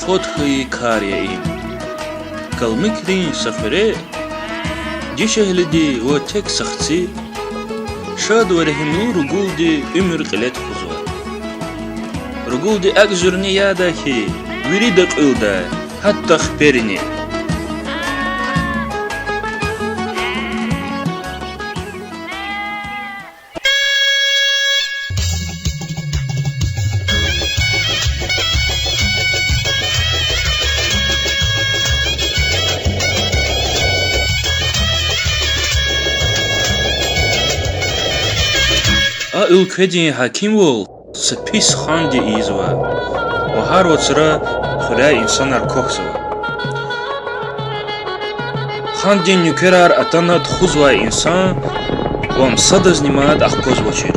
خودخوی کاری ایم کلمکرین سفره دیشهلدی و تک سختی شاد و رهنو رگولدی امر قلت خزوه رگولدی اگزرنی یاده که ویری دقیلده حتی خبرینی ülkediğin hakim ol, spis xandi izva. O her otura xure insanlar koksuva. Xandi nükerar atanat xuzva insan, vam sadaz nimad ahkoz boçir.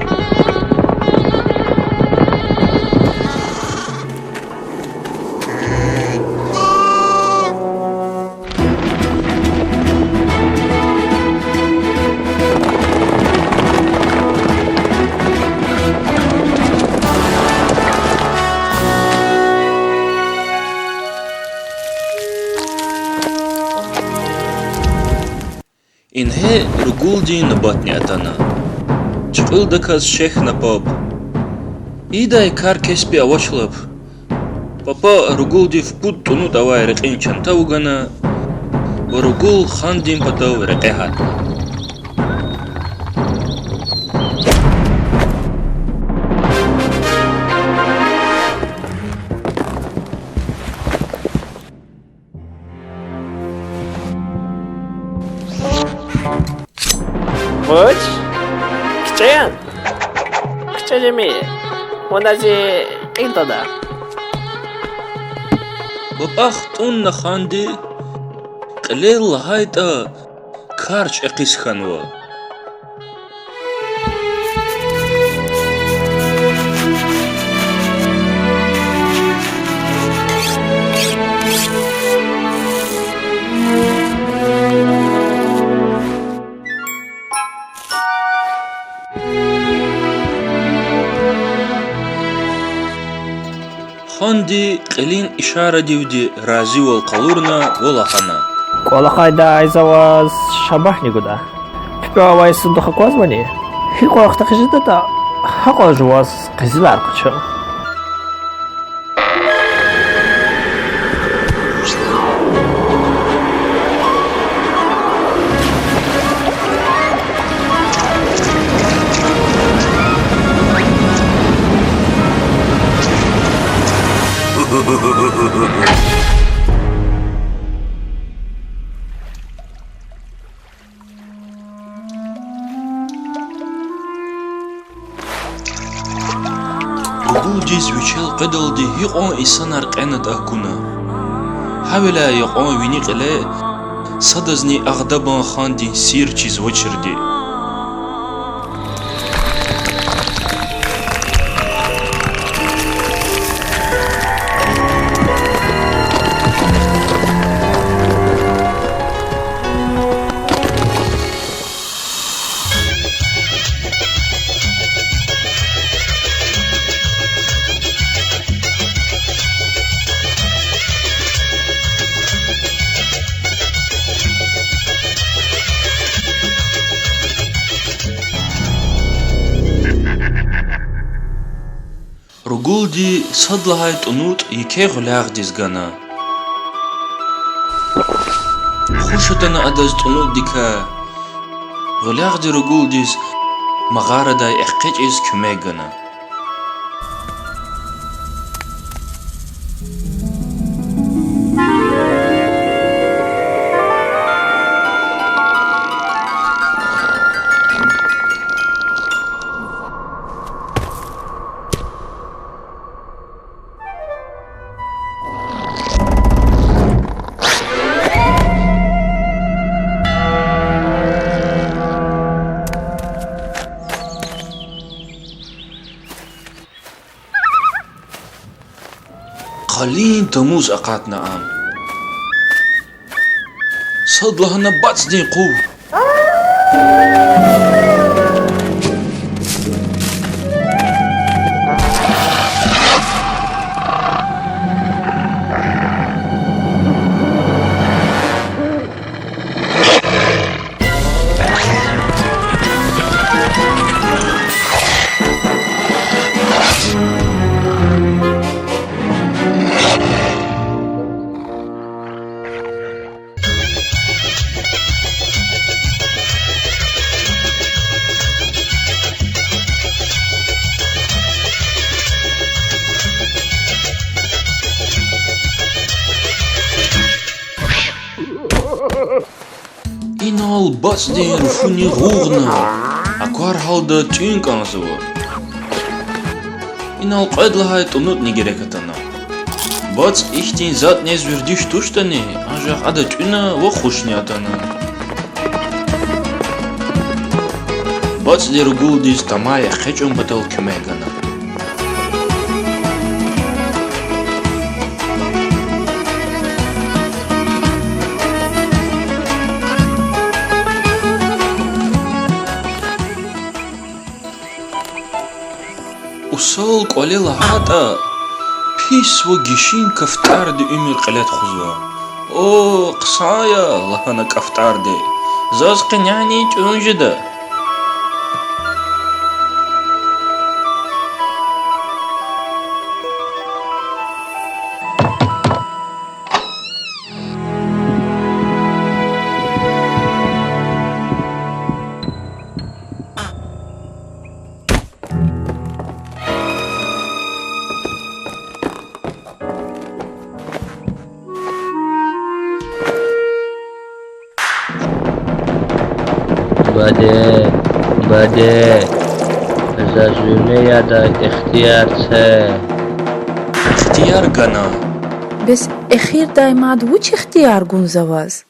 Инхе ругулди набатни атана. Чқылдаказ шех напаб. Идай кар кеспи авачлаб. Папа ругулди в пут туну давай рекин чанта угана. Ва ругул хандин патав рекехат. 뭐지? 기차연? 기차재미 원하지 일도다 بباختون نخاندی قلیل هایتا کارچ اقیس خانوا خاندی قلین اشاره دیودی رازی والقلورنا والخانا قولخایدا айзаваз шабах нигуда пипавай сундуха козвани хиқоахта қижидата хақожваз қизилар қучу رجوجي زويشل قدلدي هيقون إسانار قينت أكونا حاولا يقون ويني قلي صدزني أغدبان خاندي سير چيز وچردي رجولدي صدلها تنوط يكي غلاغ ديزغانا خوشتنا أدز تنوط ديكا غلاغ دي رجولديز مغارة داي احقيج إز كميغانا قلين تموز أقاتنا عام صدلها نباتس دين قوة Inal basden funi ruğna. Akvar halda tüyün kansı var. Inal qaydlahay tunut ne gerek atana. Bats ihtin zat nezvirdiş tuştani. Ancak ada tüyna ve hoşni atana. Bats der guldis tamaya xeçun batal kümegana. Usal qolela hata pis ve gişin kaftardi ümür qilat khuzwa. O qisaya lahana kaftardi. Zaz qinyani tünjida. بده زازونه یا دا اختیار چه İhtiyar gana. بس اخير دايماد وش اختيار قون زواز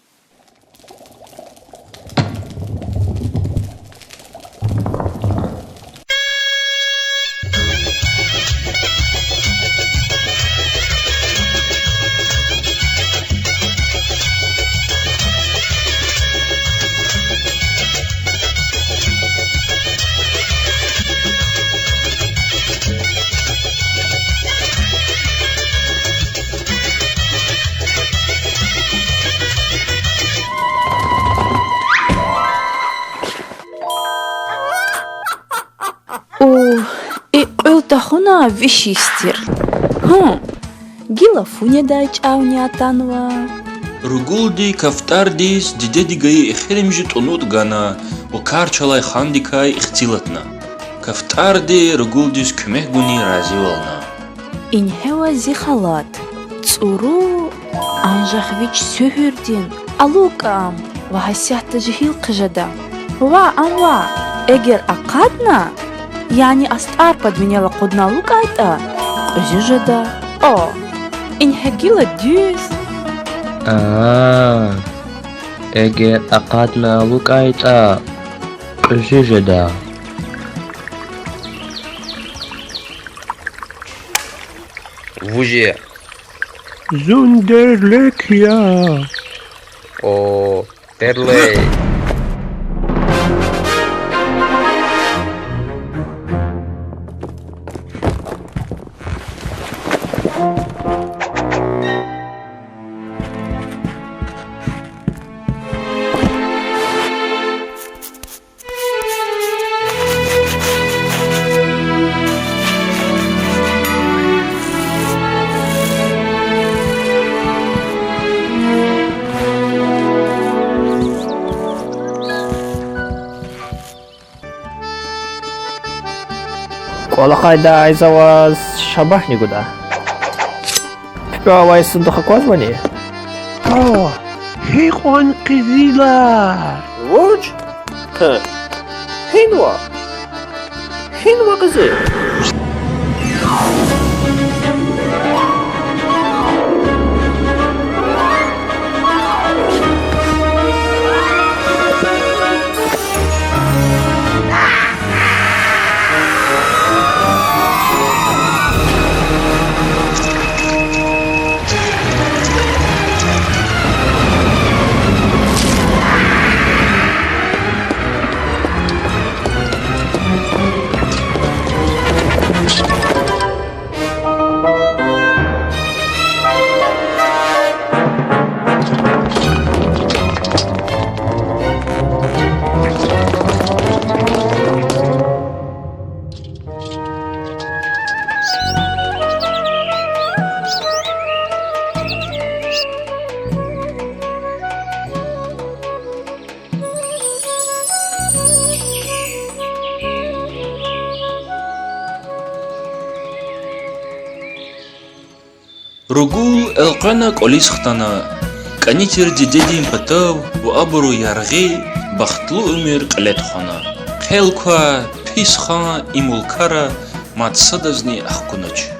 قلتخونا вишистир гила фуня дайч аунятанва Ruguldi kaftardis didedigayi ikhirimji tunut gana ve karçalay khandikay ikhtilatna. Kaftardi ruguldis kümeh guni razi olna. ин хева зихалат цуру анжахвич сөхүрдин алукам ва хасяхта жихил қижада ва амва эгер акадна яни астар подменяла қудна лукайта қижижада о ин хагила дюс اگر اقادنا لوکایتا قشیجدا Вуже. زندرلک یا О, терлей. Колахайда айзаваз шабахни гуда. Пипавай сундуха квазвани. هيقون قزيلا Вуч? Хинва. Хинва кызы. Rugul elqana qolis xtana. Канитер дедедин патав у абру ярги бахтлу умир калетхана. Хелква писха имулкара матсадазни ахкунач.